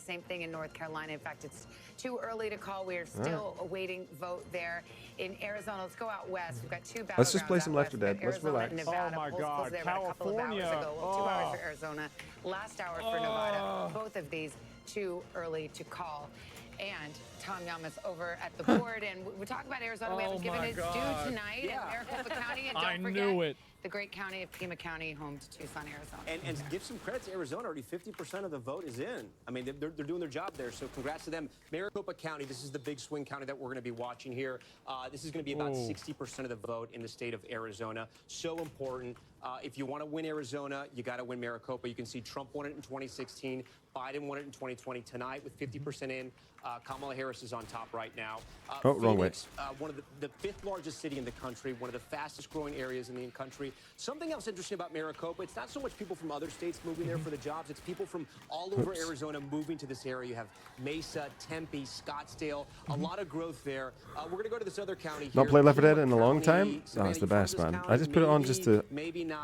Same thing in North Carolina. In fact, it's too early to call. We are still awaiting vote there in Arizona. Let's go out west. We've got two battlegrounds. Let's just play some Left 4 Dead. Let's relax. Nevada. Oh my Polls God, closed there about a couple of hours California. ago. Well, 2 hours for Arizona. Last hour for Nevada. Both of these too early to call. And Tom Yamas over at the board, and we talk about Arizona. We haven't given its due tonight in Maricopa County, and don't forget the great county of Pima County, home to Tucson, Arizona. And give some credit to Arizona. Already 50% of the vote is in. I mean, they're doing their job there, so congrats to them. Maricopa County, this is the big swing county that we're going to be watching here. This is going to be about 60% of the vote in the state of Arizona. So important. If you want to win Arizona, you got to win Maricopa. You can see Trump won it in 2016. Biden won it in 2020. Tonight, with 50% in, Kamala Harris is on top right now. Wrong way. One of the fifth largest city in the country, one of the fastest growing areas in the country. Something else interesting about Maricopa, it's not so much people from other states moving there for the jobs, it's people from all over Arizona moving to this area. You have Mesa, Tempe, Scottsdale, a lot of growth there. We're going to go to this other county here. Not played Left 4 Dead in a long time? Oh, it's the best, man. I just put it on just to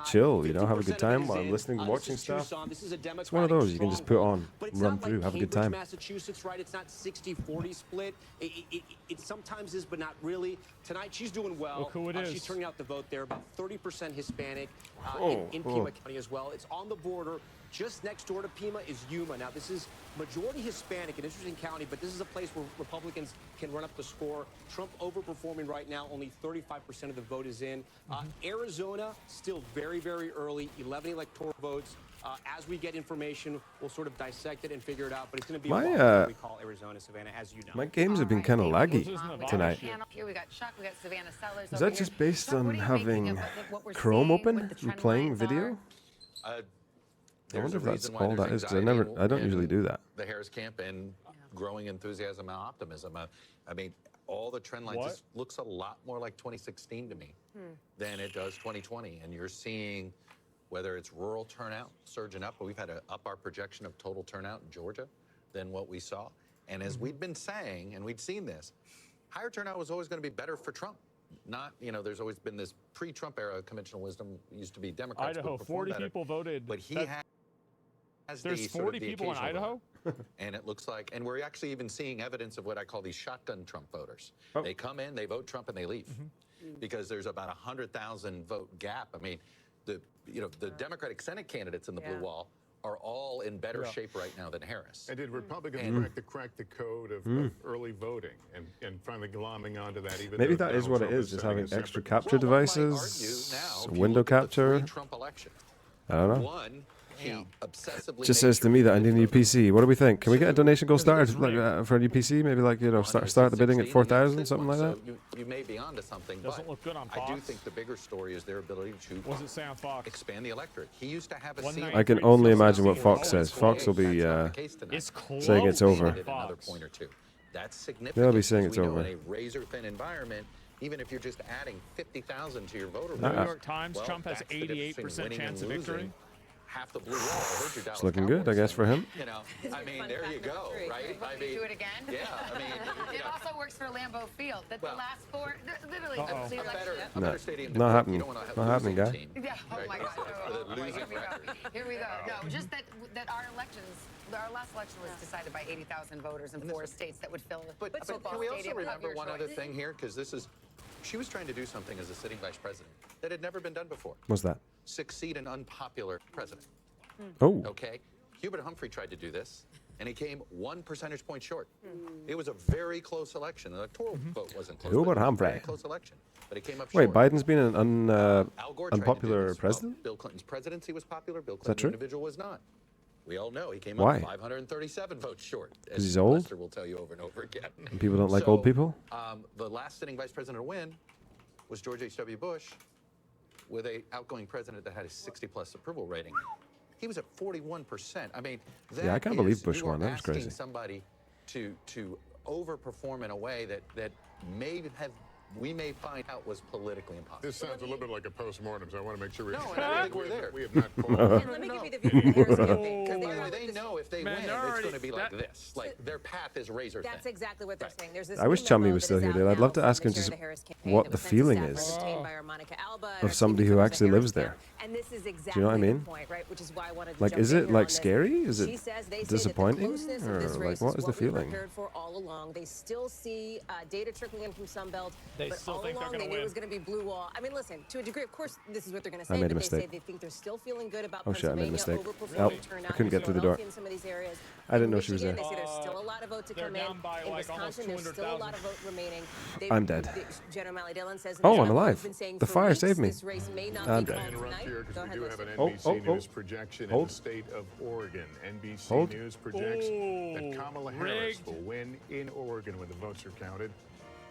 chill, you know, have a good time while I'm listening, watching stuff. It's one of those you can just put on, run through, have a good time. Massachusetts, right? It's not 60-40 split. It sometimes is, but not really. Tonight, she's doing well. Look who it is. She's turning out the vote there. About 30% Hispanic in Pima County as well. It's on the border. Just next door to Pima is Yuma. Now, this is majority Hispanic, an interesting county, but this is a place where Republicans can run up the score. Trump overperforming right now. Only 35% of the vote is in. Arizona, still very, very early. 11 electoral votes. As we get information, we'll sort of dissect it and figure it out. But it's going to be what we call Arizona, Savannah, as you know. My games have been kind of laggy tonight. Here we got Chuck, we got Savannah Sellers. Is that just based on having Chrome open and playing video? I wonder if that's all that is, because I don't usually do that. The Harris camp and growing enthusiasm and optimism. I mean, all the trend lines just looks a lot more like 2016 to me than it does 2020. And you're seeing whether it's rural turnout surging up, but we've had to up our projection of total turnout in Georgia than what we saw. And as we'd been saying, and we'd seen this, higher turnout was always going to be better for Trump. Not, you know, there's always been this pre-Trump era conventional wisdom used to be Democrats. Idaho, 40 people voted. But he has there's 40 people in Idaho? And it looks like, and we're actually even seeing evidence of what I call these shotgun Trump voters. They come in, they vote Trump, and they leave. Because there's about 100,000 vote gap. I mean, the Democratic Senate candidates in the blue wall are all in better shape right now than Harris. And did Republicans crack the code of early voting and finally glomming onto that? Even maybe that is what it is, just having extra capture devices, window capture. I don't know. One, he obsessively just says to me that I need a new PC. What do we think? Can we get a donation goal started for a new PC? Maybe like, you know, start the bidding at 4,000, something like that. You may be onto something, Doesn't look good on Fox. I do think the bigger story is their ability to expand the electorate. He used to have a seat. I can only imagine what Fox says. Fox will be saying it's over. Another point or two. That's significant. They'll be saying it's over. In a razor-thin environment, even if you're just adding 50,000 to your voter roll. New York Times, Trump has 88% chance of victory. Half the blue wall. I heard your Dallas It's looking Cowboys good, I guess, for him. You know, I mean, there you go, right? I mean, do it again? Yeah, I mean, it also works for Lambeau Field. That the last four, literally, a better stadium. Not happening. Not happening, guy. Yeah. Oh my God. Here we go. No, just that our elections. Our last election was decided by 80,000 voters in 4 states that would fill. But can we also remember one other thing here? Because this is, she was trying to do something as a sitting vice president that had never been done before. What's that? Succeed an unpopular president. Oh. Okay. Hubert Humphrey tried to do this, and he came 1 percentage point short. It was a very close election. The electoral vote wasn't close. Hubert Humphrey. Very close election, but it came up Wait, short. Biden's been an Al Gore unpopular president? Well, Bill Clinton's presidency was popular. Bill Clinton's individual was not. We all know he came Why? up 537 votes short. Because he's old? Lester will tell you over and over again. And people don't like old people? The last sitting vice president to win was George H.W. Bush, with an outgoing president that had a 60-plus approval rating. He was at 41%. I mean, yeah, I can't believe Bush won. That was crazy. Somebody to overperform in a way that may have we may find out was politically impossible. This sounds a little bit like a post-mortem, so I want to make sure we No, and I think we're there. We have not called. And let me give you the view from the Harris campaign. 'cause And by the way, were they this- know if they Man, win, they're it's already- going to be like that- this. Like, their path is razor thin. That's exactly what they're saying. There's this I wish new Chummy memo was that still is here, out dude. I'd now love to from ask the him chair of just the Harris campaign what that the was sent to feeling staff is obtained by our Monica Alba and of our somebody senior who members of the actually lives Harris there. camp. And this is exactly Do you know what I the mean? point, right? Which is why I wanted to Like, jump is in it here like on this. scary? Is She it says they say disappointing? that the closeness of Or this race like, what is the what we feeling? prepared for all along. They still see data trickling in from Sunbelt, They but still all think they're along gonna they knew it win. was going to be blue wall. I mean, listen, to a degree, of course, this is what they're going to I say, made a but they say mistake. they think they're still feeling good about Oh, shit, I made a Pennsylvania mistake. overperforming Oh, turnout I couldn't in get through the door. Philadelphia in some of these areas. I didn't In know she was Michigan, there. They say there's still a lot of vote to They're come in. down by, In like, almost Wisconsin, there's still a lot of 200,000. vote remaining. I'm dead. General O'Malley Dillon says. Oh, I'm Trump alive. has been saying The for fire weeks saved me. This race may not I'm be dead. called Interrupt tonight. here because Go we ahead, do have Leslie. an Oh, NBC oh, oh. News projection in Hold. the state of Oregon. NBC Hold. News projects that Oh, Kamala Harris rigged. will win in Oregon when the votes are counted.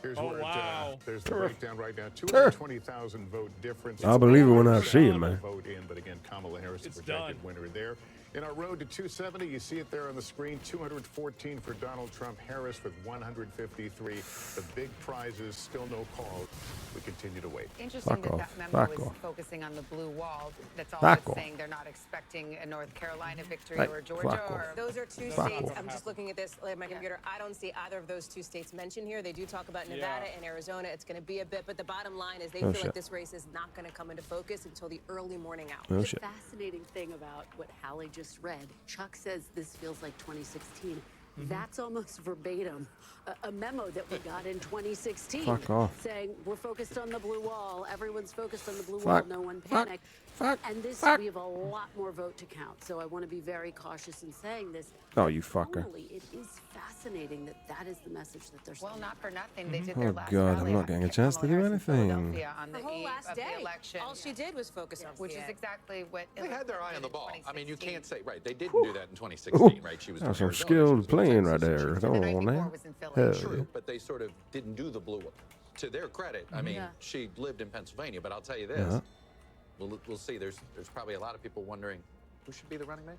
Here's Oh, where wow. there's the breakdown right now. 220,000 vote difference. I believe it when I It's see it, not a man. Vote in, but again, Kamala Harris It's the projected done. winner there. In our road to 270, you see it there on the screen. 214 for Donald Trump. Harris with 153. The big prizes, still no calls. We continue to wait. Interesting Fuck that off. that memo Fuck is off. focusing on the blue wall. That's all Fuck it's off. saying. They're not expecting a North Carolina victory Hey, or Georgia fuck or off. Those are two Fuck states. off. I'm just looking at this on my computer. I don't see either of those two states mentioned here. They do talk about Nevada and Arizona. It's going to be a bit, but the bottom line is they Oh, feel shit. like this race is not going to come into focus until the early morning hours. Oh, The shit. fascinating thing about what Hallie just read, Chuck says this feels like 2016. That's almost verbatim a memo that we got in 2016 Fuck off. saying we're focused on the blue wall, everyone's focused on the blue Fuck. wall, no one Fuck. panic. Fuck. And this, Fuck. we have a lot more vote to count. So I want to be very cautious in saying this. Oh, you fucker. Tonally, it is fascinating that that is the message that they're Well, sending. not for nothing. They did their Oh, last God, I'm rally not on getting a chance to Kamala do Harris in anything. Philadelphia on the The whole eve last of day. the election. All she did was focus on Which is PA. exactly what They had their eye on the in ball. I mean, you 2016. can't say, right, they didn't do that in 2016, right? She was That's doing some Arizona, she was skilled doing playing right Texas, and she there. was Come The doing night on, before man. was in Philly. Hell True, yeah. but they sort of didn't do the blue one. To their credit, I mean, Yeah. she lived in Pennsylvania, but I'll tell you this. Yeah. We'll see. There's probably a lot of people wondering who should be the running mate?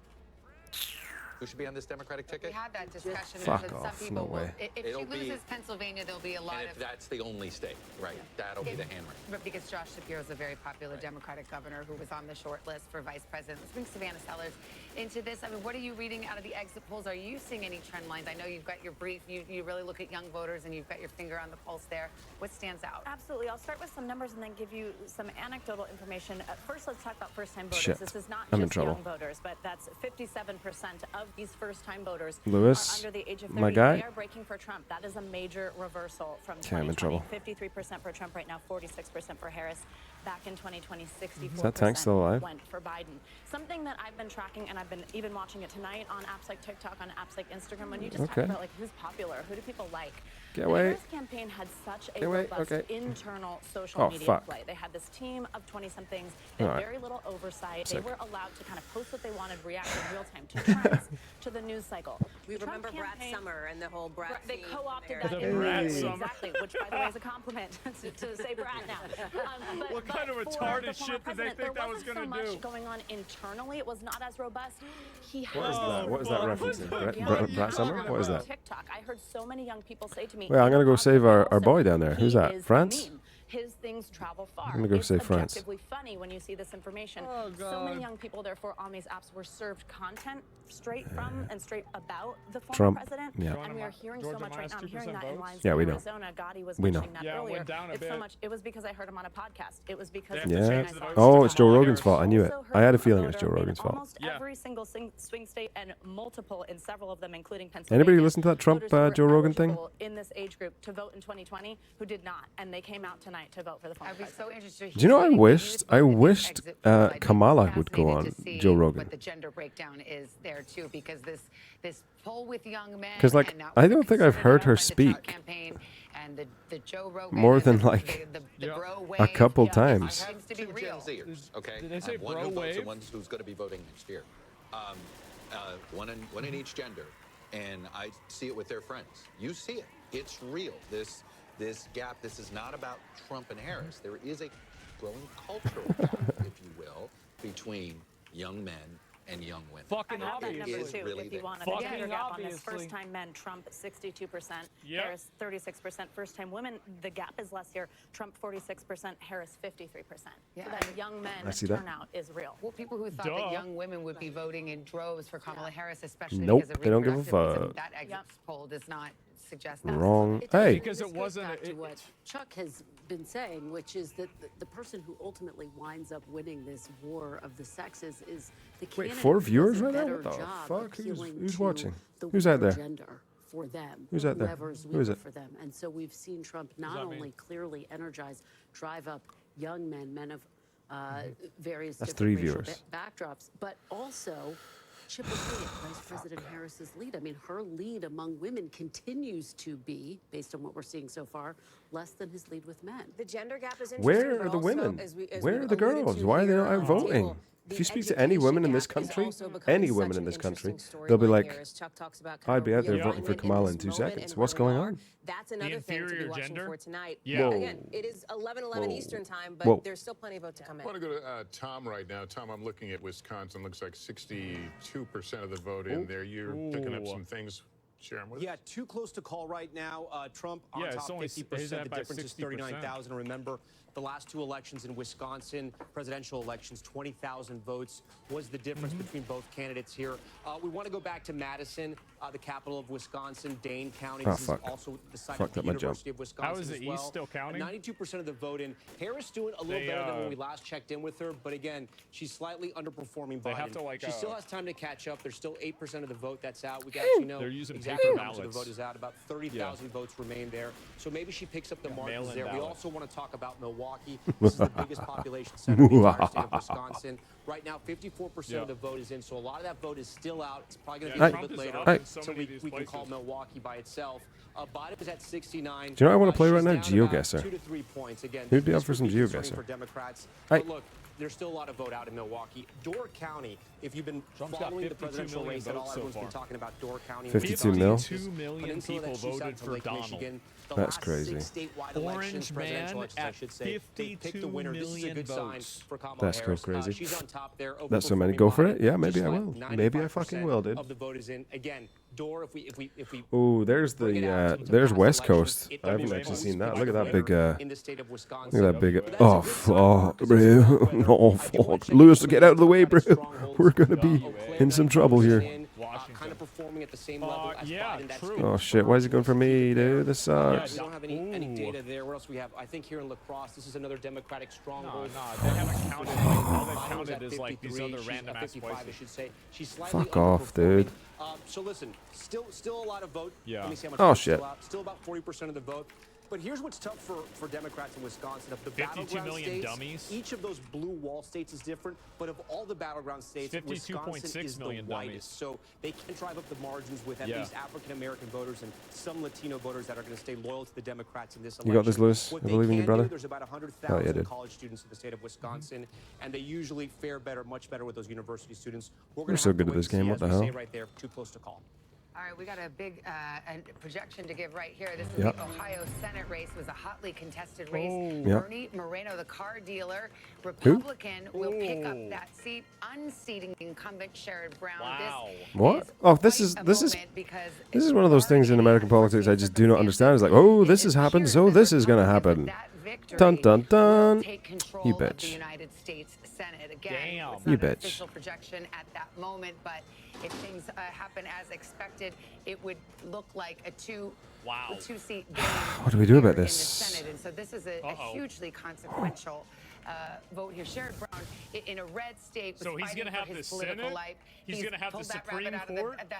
Who should be on this Democratic We ticket? had that discussion. Fuck that off, some people no way. will. If It'll she be- loses Pennsylvania, there'll be a lot And if of. that's the only state, right, that'll be the hammer. But because Josh Shapiro is a very popular Democratic governor who was on the short list for vice president. Let's bring Savannah Sellers into this. I mean, what are you reading out of the exit polls? Are you seeing any trend lines? I know you've got your brief. You really look at young voters and you've got your finger on the pulse there. What stands out? Absolutely. I'll start with some numbers and then give you some anecdotal information. First, let's talk about first-time voters. Shit. This is not I'm in just trouble. young voters, but that's 57% of these first-time voters Lewis, are under the age of 30. my guy? They are breaking for Trump. That is a major reversal from Okay, I'm in 2020. trouble. 53% for Trump right now, 46% for Harris. Back in 2020, 64% Is that tank still alive? went for Biden. Something that I've been tracking, and I've been even watching it tonight on apps like TikTok, on apps like Instagram, when you just Okay. talk about like who's popular, who do people like. Get the away. Harris campaign had such a Get away, robust okay. internal social Oh, media fuck. play. They had this team of 20-somethings. They had All right. very little oversight. Sick. They were allowed to kind of post what they wanted, react in real time to trends, to the news cycle. We The Trump remember Brad campaign- Summer and the whole Brad They theme co-opted from that the in Brad Brad, Summer. exactly, which by the way is a compliment to say Brad now. What kind of for retarded the former shit did they president, think that there was wasn't gonna so much do? going on internally. It was not as robust. He What is had that? What is that What reference to? the Brett, yeah, Brett, he Brett had Summer? on What is that? TikTok. I heard so many young people say to me, Wait, I'm gonna go save our also, boy down there. Who's he that? is a France? meme. His things travel far. I'm gonna go it's save France. objectively funny when you see this information. Oh, So many God. young people, therefore, on these apps were served content straight from and straight about the former Trump. president. Yeah. And we are hearing Georgia so much right minus now. I'm hearing 2% that in votes? lines Yeah, from we know. Arizona. Gotti was We know. mentioning that Yeah, it earlier. went down a It's so bit. much. It was because I heard him on a podcast. It was because They of have the to Yeah. change the votes Oh, to it's Joe Kamala Rogan's Harris. fault. I knew it. Also I had a heard feeling it from was a Joe voter Rogan's in fault. Almost Yeah. every single swing state and multiple in several of them, including Pennsylvania. Anybody listen to that Trump, Voters who were Joe Rogan thing? eligible in this age group to vote in 2020 who did not, and they came out tonight to vote for the former I'd be president. so interested. Do you know I He's leading the wished- youth I vote in these wished, exit polls. I'd be Kamala would go fascinated on to see Joe Rogan. What the gender breakdown is there too, because this poll with young men. 'Cause, like, and now I with the don't think I've concerted heard her effort by the Trump speak campaign and the Joe Rogan more and than, the- like, the bro a wave, couple it times. seems to be Two real. Gen Zers, okay? Did they say one bro who votes wave? and one who's going to be voting next year. One in each gender, and I see it with their friends. You see it. It's real. This gap. This is not about Trump and Harris. There is a growing cultural gap, if you will, between young men and young women. Fucking I have that number is too, really if you big. want Fucking a gender gap on this. obviously. First-time men, Trump 62%, Yep. Harris 36%. First-time women, the gap is less here. Trump 46%, Harris 53%. Yeah. So that young men I see that. turnout is real. Well, people who thought Duh. that young women would be voting in droves for Kamala Harris, especially Nope, because of they don't give a reproductivism, fuck. that exit Yep. poll does not suggest that. Wrong. It- Hey. Because this it goes wasn't- back to it- what Chuck has been saying, which is that the person who ultimately winds up winning this war of the sexes is the Wait, candidate 4 who does viewers a right now? better What the job fuck? Who's appealing to watching? the Who's out weaker there? gender for them. Who's out there? Whoever's Who is weaker it? for them. And so we've seen Trump not that mean? only clearly energize, drive up young men of various That's different 3 racial viewers. backdrops, but also chip away at Vice President Harris's lead. I mean, her lead among women continues to be, based on what we're seeing so far, less than his lead with men. The gender gap is interesting. Where but are the also, women? as Where we've are the alluded girls? to Why are they here not on out the voting? table, If the you speak to any women in this education gap is country, also becoming any such women an in this country, interesting they'll be storyline like, here as Chuck talks about kind I'd of be out there realignment voting for in Kamala this in 2 moment seconds. and What's where we going are. on? That's another thing to be inferior watching gender? for tonight. Yeah. Again, it is 11:11 Eastern time, but Whoa. there's still plenty of vote to come I in. want to go to Tom right now. Tom, I'm looking at Wisconsin. Looks like 62% of the vote in there. You're picking up some things. Share them with Yeah, us. too close to call right now. Trump on Yeah, it's top only 50%. he's The at by difference is 60%. 39,000. Remember, the last 2 elections in Wisconsin, presidential elections, 20,000 votes was the difference between both candidates here. We want to go back to Madison, the capital of Wisconsin, Dane County. Oh, This fuck. is also the site Fucked of the up my jump. University of Wisconsin. How is the as well. East still counting? 92% of the vote in. Harris doing a little They, better than when we last checked in with her, but again, she's slightly underperforming Biden. They have to, like, she still has time to catch up. There's still 8% of the vote that's out. We can actually know They're using exactly paper how much of the ballots. vote is out. About 30,000 votes remain there. So maybe she picks up the margins mail-in there. We ballot. also want to talk about Milwaukee. This is the biggest population center in the entire state of Wisconsin. Right now, 54% of the vote is in, so a lot of that vote is still out. It's probably going to be a Trump little bit is later, up in so so many of these we can call places. Milwaukee by itself. Biden is at 69. Do you know what I wanna play right She's now? down about GeoGuessr. 2 to 3 points. Again, Who'd be up this for would some concerning GeoGuessr? for Democrats. Hey. But look, there's still a lot of vote out in Milwaukee. Door County, if you've been Trump's got following the 52 presidential million race at all, votes so everyone's been far. talking about Door County. 52 mil? 52 million Peninsula people that shoots out voted to for Lake Donald. Michigan. The That's last crazy. 6 statewide Orange elections, presidential man elections, I at should say, they picked the 52 winner. This is a million good sign votes. for Kamala That's so Harris. crazy. She's on top there. That's so many. overperforming Go for Biden. it. Yeah, maybe Just I like will. Maybe I fucking will, 95% dude. Of the vote is in. Again, Door, if we Ooh, there's bring it the out to there's past West elections, Coast. it I haven't was actually always seen that. by Look at the that big winner in the state of Wisconsin. look at that big. But that's a Oh, good sign fuck, because bro. it's about weather. No, I do wanna fuck. check Lewis, in get out of the way, bro. strongholds. We're gonna be in some trouble here. Washington. Kind of performing at the same level as yeah, Biden. That's true. good Oh for shit! her. Why is it going for me, dude? This Yeah, sucks. we don't have any Ooh. data there. What else we have? I think here in La Crosse, this is another Democratic stronghold. They haven't counted. Like, all they've Biden's counted at is like these 53, other she's random at ass 55, I places. should say. She's slightly Fuck off, dude. underperforming. So listen, still a lot of vote. Yeah. Let me see how much Oh, vote's shit. Still, out. Still about 40% of the vote. But here's what's tough for Democrats in Wisconsin. Of the 52 battleground million states, dummies. each of those blue wall states is different. But of all the battleground states, 52.6 Wisconsin is the million whitest. dummies. So they can drive up the margins with at Yeah. least African-American voters and some Latino voters that are going to stay loyal to the Democrats in this election. You got this, Lewis. What I they believe in you, can brother. do, there's about Hell 100,000 yeah, dude. college students in the state of Wisconsin, and they usually fare better, much better with those university students. We're gonna so have to good at wait this and see, game, what as the we hell? say right there, too close to call. All right, we got a big projection to give right here. This is Yep. the Ohio Senate race. It was a hotly contested race. Yep. Bernie Moreno, the car dealer, Republican, will pick up that seat, unseating incumbent Sherrod Brown. Wow. What? This Oh, is this is quite a this is moment because this is it's one of those things in already American politics I just do not understand. It's like, oh, this has happened, so this is gonna happen. Dun dun dun. You bitch. The United States Senate again. Damn. It's You not an bitch. official projection at that moment, but if things happen as expected, it would look like a two-seat game. What do we do about here in the this? Senate, and so this is a hugely consequential vote here. Sherrod Brown, in a red state, was So he's fighting gonna for have his the political Senate? life. He's gonna have pulled the that rabbit Supreme out of Court? the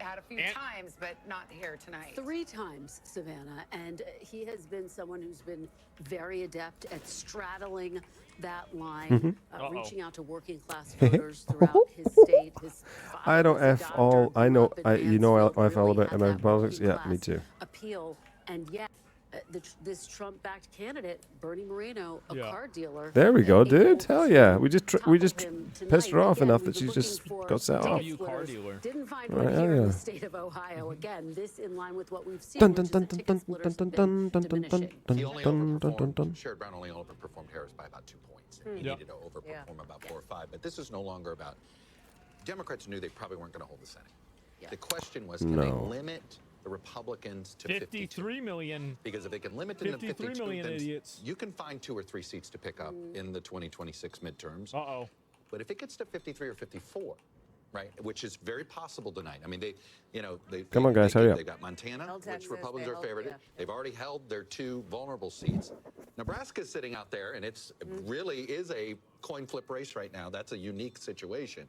hat a few And- times, but not here tonight. 3 times, Savannah, and he has been someone who's been very adept at straddling that line, reaching out to working class voters throughout his state. His I don't father was a F doctor, all. I grew know. up in You know Mansfield, I F all really about had American that politics. Yeah, working me class too. appeal, and yet this Trump-backed candidate, Bernie Moreno, a Yeah. car dealer. There we go, able dude. to Hell yeah. We just topple pissed him her off tonight. enough Again, that we she's were just looking for got set some off. W car splitters. dealer. Didn't find Right, one here yeah, in yeah. the state of Ohio. Again, this in line with what we've seen, Dun which dun is dun the dun ticket dun splitters dun have dun been dun dun dun diminishing. dun He only dun dun dun overperformed. dun. Sherrod Brown only overperformed Harris by about 2 points. He Yep. needed to overperform about 4 or 5. But this is no longer about Democrats knew they probably weren't going to hold the Senate. Yeah. The question was, can they limit the Republicans to 53 million. Because if they can limit them to 52, million then idiots. you can find 2 or 3 seats to pick up in the 2026 midterms. Uh-oh. But if it gets to 53 or 54, right, which is very possible tonight. I mean, Come on, guys, hurry up. They got Montana, Held which Texas, Republicans they are held- favored. yeah. They've already held their 2 vulnerable seats. Nebraska's sitting out there, and it's really is a coin flip race right now. That's a unique situation.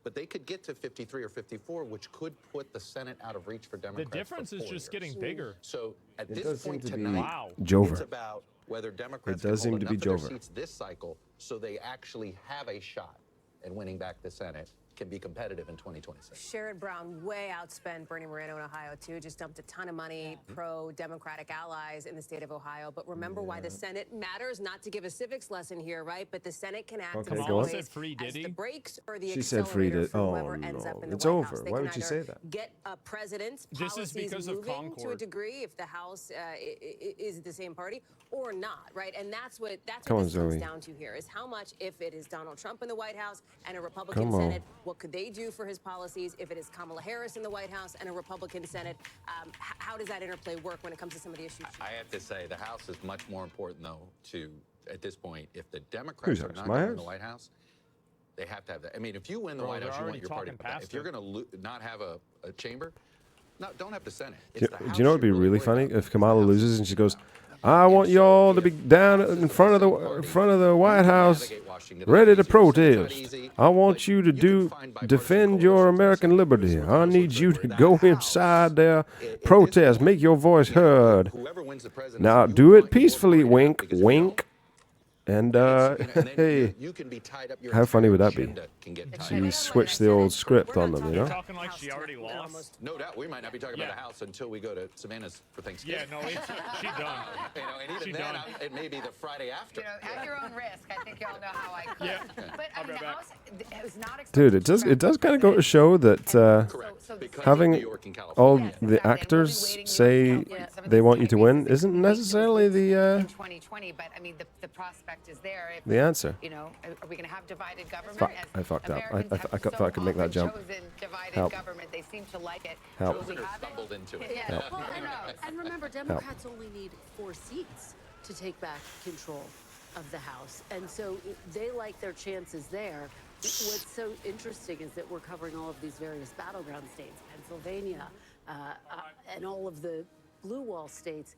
But they could get to 53 or 54, which could put the Senate out of reach for The Democrats. difference for is 4 just years. getting bigger. So at It this does seem point to be tonight, Wow. Jover. it's about whether Democrats It does can seem hold to be enough of Jover. their seats this cycle so they actually have a shot at winning back the Senate, can be competitive in 2026. Sherrod Brown way outspent Bernie Moreno in Ohio, too. Just dumped a ton of money, pro-Democratic allies in the state of Ohio. But remember why the Senate matters? Not to give a civics lesson here, right? But the Senate can act Okay, in go some on. ways Said free as the Diddy? brakes or the She said free accelerator Diddy. for Oh, whoever ends no. up in the It's White over. House. They Why can would you either say that? get a president's This is policies because of moving to a Concord. degree if the House is the same party or not, right? And that's what Come on, this comes Zoe. down to here is how much, if it is Donald Trump in the White House and a Republican Come on. Senate, what could they do for his policies? If it is Kamala Harris in the White House and a Republican Senate, how does that interplay work when it comes to some of the issues? I have to say, the House is much more important, though, at this point, if the Whose Democrats are house? not My going to win house? the White House, they have to have that. I mean, if you win the Bro, White they're House, you want already your party. talking But past if you're it. going to not have a chamber, no, don't have the Senate. Do It's the you House know what would be you're really worried funny about. if Kamala loses and she goes, "I want y'all to be down in front of the White House, ready to protest. I want you to defend your American liberty. I need you to go inside there, protest, make your voice heard. Whoever wins the presidency, Now you do want it your peacefully, party to wink, because if you wink." don't, And and then hey, you can be tied up. Your how funny would entire that be? agenda can get tied She up. switched the old script on them, you know? Talking like she already lost. No doubt, we might not be talking Yeah. about the House until we go to Savannah's for Thanksgiving. Yeah, no, she done. And even She then, done. it may be the Friday after. At your own risk. I think y'all know how I could. Yeah. But I I'll mean, be the back. House it was not Dude, expected it does kind of go to show that Correct. So Because having of New York and all California. Yes, the exactly. And we'll be actors waiting say in California. Some of they these want you to tiny win races isn't could make necessarily in the 2020, but I mean the prospect is there. If, answer. You know, are we going to have divided government? Fuck, as I fucked up. Americans I have thought I could make that so jump. often chosen divided Help. government. They seem to like it. Help. Will we Chosen or have it? stumbled into it. Yeah. Well, Who knows? and remember, Democrats only need 4 seats to take back control of the House. And so they like their chances there. What's so interesting is that we're covering all of these various battleground states, Pennsylvania, and all of the blue wall states.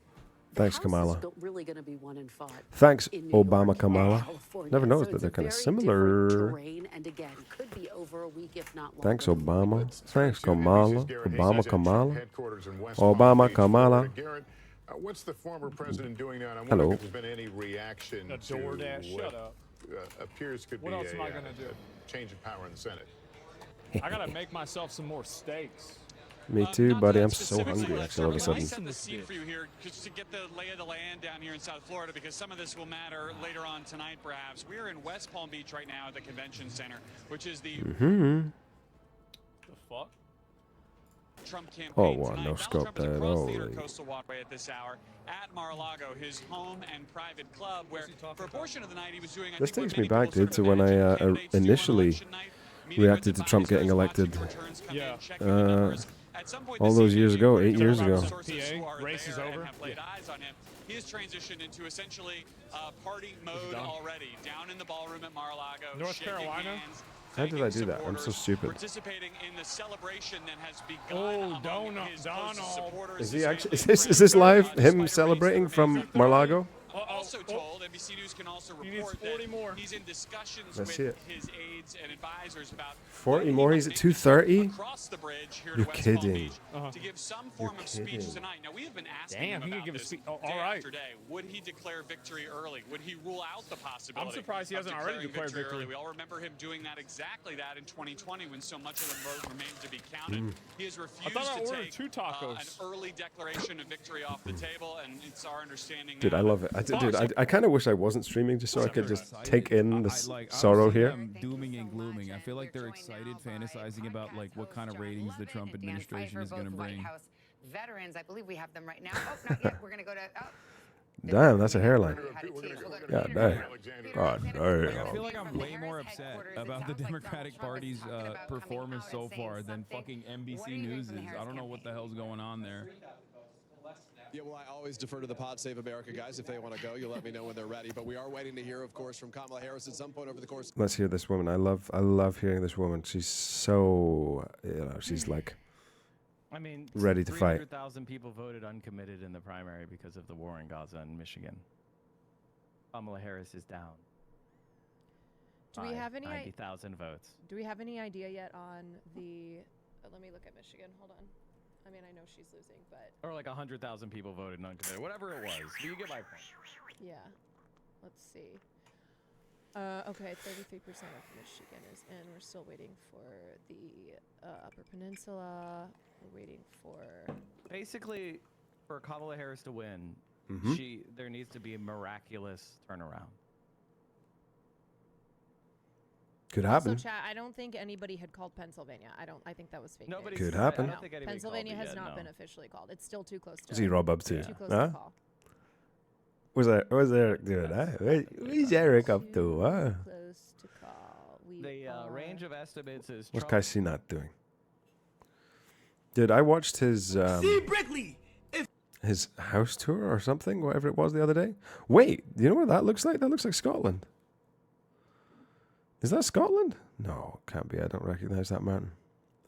The Thanks, House Kamala. is really going to be won and fought. Thanks, in New Obama York and Kamala. California. Never noticed So that it's they're a kind of very similar. different terrain, and again, could be over a week, if not longer. Thanks, Obama. Thanks, NBC's Kamala. Garrett Obama Hayes is at Kamala. Trump headquarters in West Obama Palm Beach, Kamala. Florida. Garrett, what's the former president doing now? And I'm Hello. wondering if there's been any reaction The to DoorDash, what shut up. appears could What be else am I gonna do? a change of power in the Senate. I gotta make myself some more steaks. Me too, buddy. I'm so hungry, actually, all of a sudden. Set the scene for you here, just to get the lay of the land down here in South Florida, because some of this will matter later on tonight, perhaps. We're in West Palm Beach right now at the convention center, which is the The fuck? Trump campaign. Oh, wow, tonight. no Donald scope Trump is there. across the Holy. Intercoastal Walkway at this hour at Mar-a-Lago, his home and private club, where for a portion of the night he was doing. This I think, takes what me many back, people dude, sort to of when I imagine candidates do on initially election night, meeting with reacted to Trump getting advisors, elected. watching returns come in, Yeah. checking the numbers. At some point All this those evening, years ago, 8 according to years some ago. sources who are Race is there and over? have laid eyes on him, he has transitioned into essentially party mode done. already. Down in the ballroom at Mar-a-Lago, North shaking Carolina? hands, How did I thanking do that? I'm so supporters, stupid. Participating in the celebration that has begun Oh, among Donald. his closest supporters, Is his he actually? family Is and this friends. live? Despite a Him race celebrating that from remains Mar-a-Lago? Also told, NBC News can also He needs report 40 that more. he's in discussions Let's see with it. his aides and advisors about 40 when he more? might He's at make 230? across the bridge here You're to West Palm kidding. Beach Uh-huh. to give some form of speech kidding. tonight. Now we have been asking Damn, him he could about give a this speech. Oh, day all right. after day. Would he declare victory early? Would he rule out the possibility? I'm surprised he of hasn't already declaring declared victory. early? We all remember him doing that exactly that in 2020 when so much of the vote remained to be counted. He has refused thought I to ordered take 2 tacos. an early declaration of victory off the table, and it's our understanding. Dude, now I that love it. Dude, I kind of wish I wasn't streaming just so I could just take in the sorrow here. I'm dooming and glooming. I feel like they're excited, fantasizing about like what kind of ratings the Trump administration is going to bring. White House veterans, I believe we have them right now. Oh, not yet. We're going to go to. Oh. Damn, that's a hairline. Yeah, damn. God I damn. feel like I'm way more upset about the Democratic Party's performance so far than fucking NBC News is. I don't know what the hell's going on there. Yeah, well, I always defer to the Pod Save America guys. If they want to go, you let me know when they're ready. But we are waiting to hear, of course, from Kamala Harris at some point over the course. Let's hear this woman. I love hearing this woman. She's so, she's like I mean, ready to fight. 300,000 people voted uncommitted in the primary because of the war in Gaza and Michigan. Kamala Harris is down. Do we have any 90,000 votes? Do we have any idea yet on the? Let me look at Michigan. Hold on. I mean, I know she's losing, but Or like 100,000 people voted uncommitted. Whatever it was. You get my point. yeah. Let's see. Okay, 33% of Michigan is in. We're still waiting for the Upper Peninsula. We're waiting for. Basically, for Kamala Harris to win, there needs to be a miraculous turnaround. Could happen. Also, chat, I don't think anybody had called Pennsylvania. I think that was fake. Nobody Could happen. I don't think anybody Pennsylvania called it has yet, not no. been officially called. It's still too close to. What's he Rob up to? Too close Huh? to call. What's Eric doing? Huh? What's Eric up to? Huh? Close to call. We The range of estimates is What's Trump. Casey not doing? Dude, I watched his his house tour or something, whatever it was the other day. Wait, you know what that looks like? That looks like Scotland. Is that Scotland? No, can't be. I don't recognize that mountain.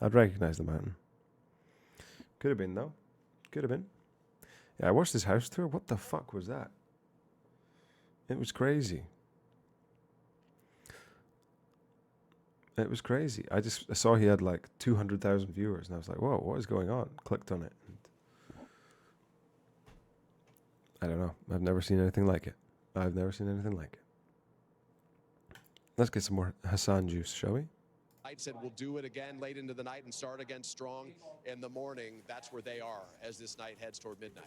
I'd recognize the mountain. Could have been, though. Could have been. Yeah, I watched his house tour. What the fuck was that? It was crazy. It was crazy. I saw he had like 200,000 viewers, and I was like, whoa, what is going on? Clicked on it. I don't know. I've never seen anything like it. I've never seen anything like it. Let's get some more Hassan juice, shall we? I said we'll do it again late into the night and start again strong in the morning. That's where they are as this night heads toward midnight.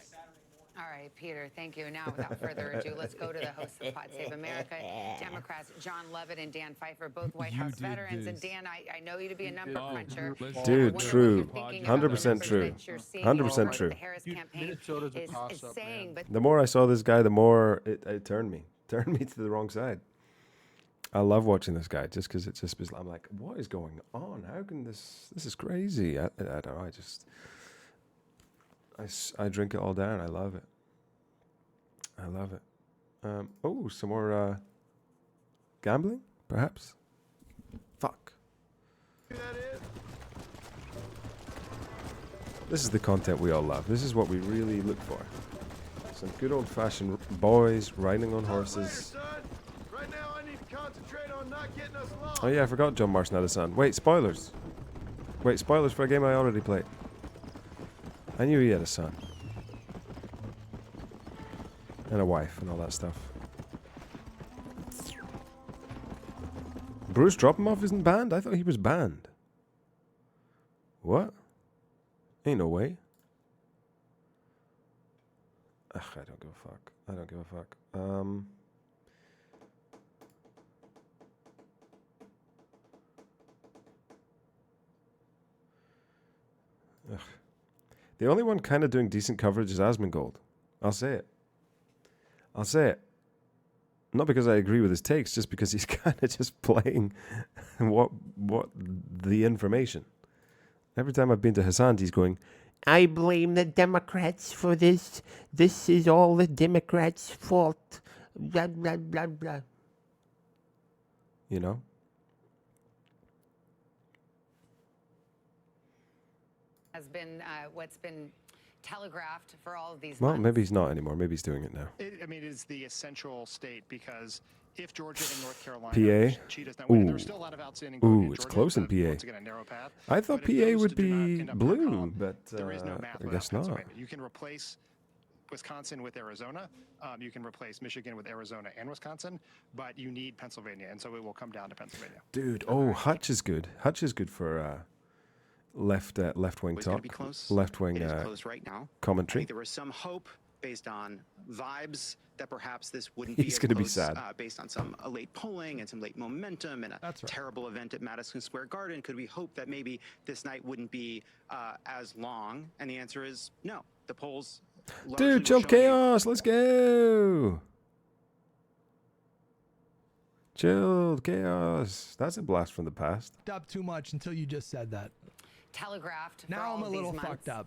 All right, Peter, thank you. Now, without further ado, let's go to the hosts of Pod Save America, Democrats John Levitt and Dan Pfeiffer, both White House veterans. And Dan, I know you to be a number cruncher. Dude, true. 100% true. 100% true. The Harris campaign is saying, but the more I saw this guy, the more it turned me to the wrong side. I love watching this guy just because it's just, I'm like, what is going on? How can this is crazy. I don't know. I drink it all down. I love it. I love it. Oh, some more gambling, perhaps? Fuck. This is the content we all love. This is what we really look for. Some good old-fashioned boys riding on horses. Right now, I need to concentrate on not getting us lost. Oh yeah, I forgot John Marston had a son. Wait, spoilers. Wait, spoilers for a game I already played. I knew he had a son. And a wife and all that stuff. Bruce Dropomoff isn't banned? I thought he was banned. What? Ain't no way. Ugh, I don't give a fuck. I don't give a fuck. Ugh. The only one kind of doing decent coverage is Asmongold. I'll say it. I'll say it. Not because I agree with his takes, just because he's kind of just playing what the information. Every time I've been to Hassan, he's going, I blame the Democrats for this. This is all the Democrats' fault. Blah, blah, blah, blah. You know? has been what's been telegraphed for all of these Well, months. maybe he's not anymore. Maybe he's doing it now. I mean, it is the essential state because if Georgia and North Carolina, PA? she does not win, there's still a lot of outstanding voting in Ooh, it's Georgia, close in but PA. once again, a narrow path. I thought But if PA those would two do not be end up blue, but there is no math I without guess not. Pennsylvania. You can replace Wisconsin with Arizona. You can replace Michigan with Arizona and Wisconsin, but you need Pennsylvania, and so it will come down to Pennsylvania. Dude, oh, Hutch is good. Hutch is good for left-wing talk, left-wing It is close right now. I commentary. think there was some hope based on vibes that perhaps this wouldn't He's be gonna be close, sad. Based on some late polling and some late momentum and a terrible event at Madison Square Garden. Could we hope that maybe this night wouldn't be as long? And the answer is no. The polls Dude, chilled chaos. Let's go. Chilled chaos. That's a blast from the past. Up too much until you just said that. Telegraphed. Now I'm a little fucked up.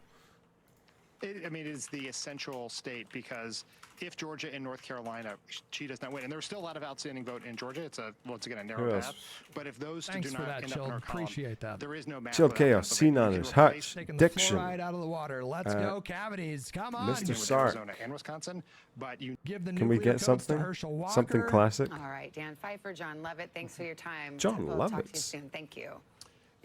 I mean, it is the essential state because if Georgia and North Carolina, she does not win, and there's still a lot of outstanding vote in Georgia. It's once again a narrow path. But if those two do not end up in our column, there is no math. Chilled chaos. C9ers. Hutch. Diction. Fluoride out of the water. Let's go, cavities. Come on. Mr. Sark. Arizona and Wisconsin, but you give the Can we get something? Something classic? All right, Dan Pfeiffer, John Levitt, thanks for your time. John We'll talk to you Levitt. soon. Thank you.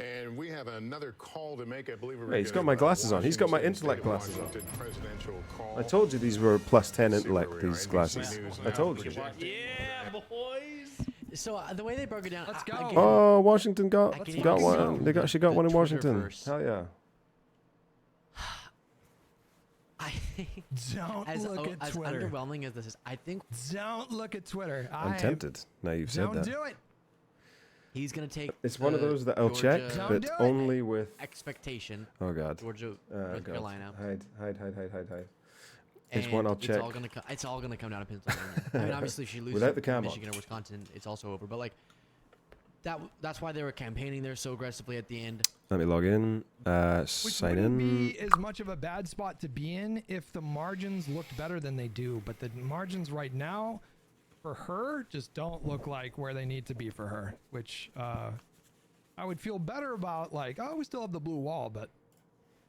And we have another call to make. I believe we're Hey, he's got my glasses on. He's got my intellect glasses on. I told you these were +10 intellect, these glasses. I told you. Yeah, boys. So the way they broke it down. Let's go. Oh, Washington got one. She got one in Washington. Hell yeah. I think Don't as, look at as Twitter. underwhelming as this is, I think Don't look at Twitter. I'm tempted. Now you've said Don't that. do it. he's gonna take. It's one of those that I'll check, Georgia but only with expectation. Oh God. Georgia, North God. Carolina. Hide. It's one I'll check. It's all gonna come down to Pennsylvania. I mean, obviously, if she loses Without the cam on. Michigan or Wisconsin, it's also over. But like, that's why they were campaigning there so aggressively at the end. Let me log in. Which Sign wouldn't in. be as much of a bad spot to be in if the margins looked better than they do. But the margins right now for her just don't look like where they need to be for her, which I would feel better about. Like, oh, we still have the blue wall, but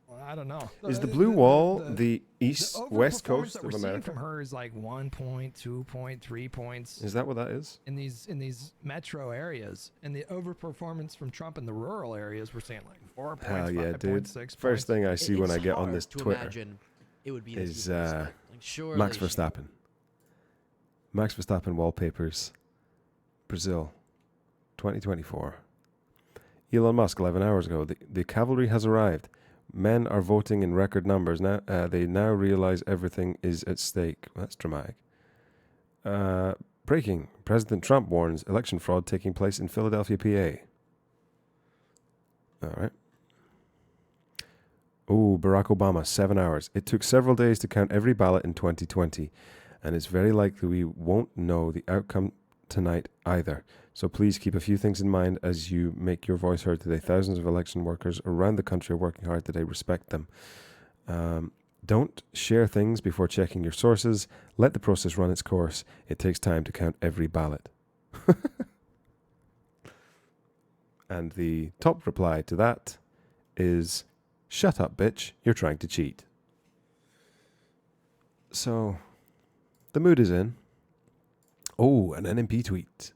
well, I don't know. Is the blue wall the west overperformance coast that of we're seeing America? from her is like 1 point, 2 point, 3 points. Is that what that is? In these metro areas, and the overperformance from Trump in the rural areas, we're seeing like 4 points, Hell 5 yeah, points, dude. 6 First points. thing I see when I get on this to Twitter imagine it would be this is easy. Like, surely Max she- Verstappen. Max Verstappen wallpapers. Brazil, 2024. Elon Musk, 11 hours ago. The cavalry has arrived. Men are voting in record numbers. Now they now realize everything is at stake. That's dramatic. Breaking. President Trump warns election fraud taking place in Philadelphia, PA. All right. Oh, Barack Obama, 7 hours. It took several days to count every ballot in 2020, and it's very likely we won't know the outcome tonight either. So please keep a few things in mind as you make your voice heard today. Thousands of election workers around the country are working hard today. Respect them. Don't share things before checking your sources. Let the process run its course. It takes time to count every ballot. And the top reply to that is, shut up, bitch. You're trying to cheat. So, the mood is in. Oh, an NMP tweet.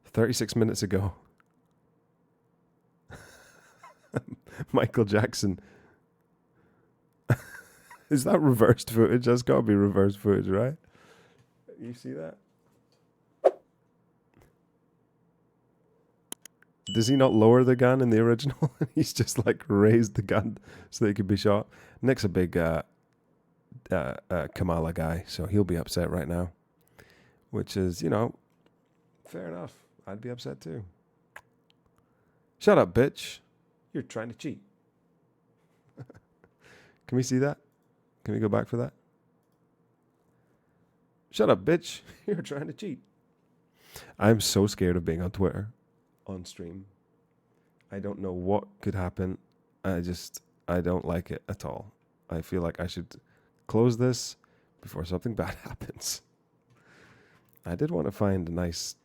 36 minutes ago. Michael Jackson. Is that reversed footage? That's got to be reversed footage, right? You see that? Does he not lower the gun in the original? He's just like raised the gun so they could be shot. Nick's a big Kamala guy, so he'll be upset right now. Which is, you know, fair enough. I'd be upset too. Shut up, bitch. You're trying to cheat. Can we see that? Can we go back for that? Shut up, bitch. You're trying to cheat. I'm so scared of being on Twitter on stream. I don't know what could happen. I don't like it at all. I feel like I should close this before something bad happens. I did want to find nice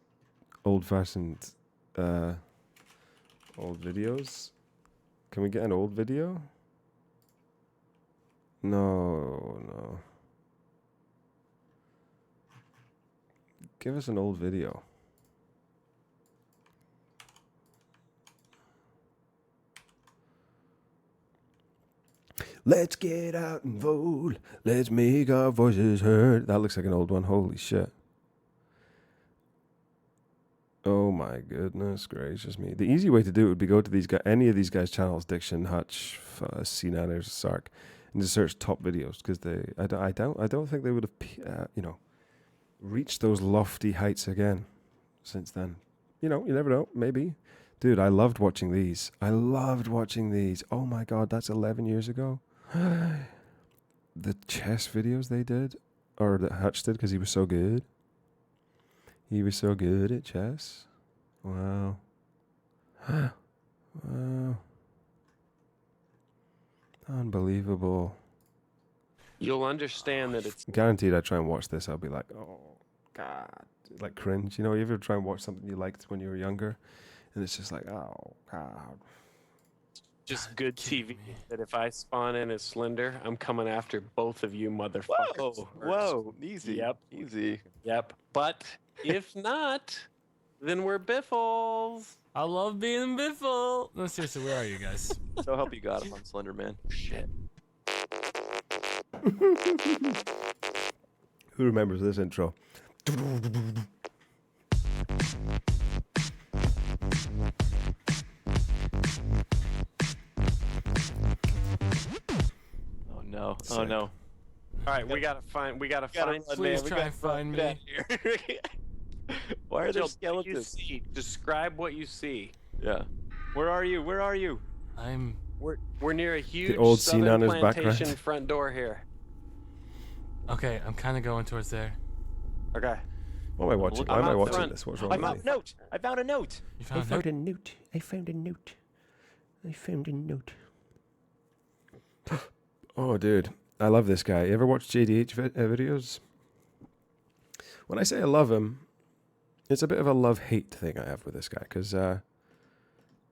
old-fashioned old videos. Can we get an old video? No. Give us an old video. Let's get out and vote. Let's make our voices heard. That looks like an old one. Holy shit. Oh my goodness gracious me. The easy way to do it would be go to these guys, any of these guys' channels, Diction, Hutch, C9ers, Sark, and just search top videos, because I don't think they would have reached those lofty heights again since then. You know, you never know. Maybe. Dude, I loved watching these. Oh my God, that's 11 years ago. the chess videos they did, or that Hutch did, because he was so good. He was so good at chess. Wow. Wow. Unbelievable. You'll understand that it's Guaranteed I try and watch this, I'll be like, oh, God. Like cringe. You know, you ever try and watch something you liked when you were younger? And it's just like, oh, God. just good TV. That if I spawn in as Slender, I'm coming after both of you motherfuckers. Whoa, easy. Yep. Easy. Yep. But if not, then we're Biffles. I love being Biffle. No, seriously, where are you guys? So help you God if I'm Slender Man. Shit. Who remembers this intro? Oh no. Sick. Oh no. All right, we gotta find. Please try and find me. Why are there Jill, skeletons? what do you see? Describe what you see. Yeah. Where are you? Where are you? We're near a huge old scene southern on his plantation background. front door here. Okay, I'm kind of going towards there. Okay. Why am I watching? Why am I watching this? What's wrong I with found me? a note. I found a note. You found I found a note. I found a note. I found a note. Oh, dude. I love this guy. You ever watch JDH videos? When I say I love him, it's a bit of a love-hate thing I have with this guy, because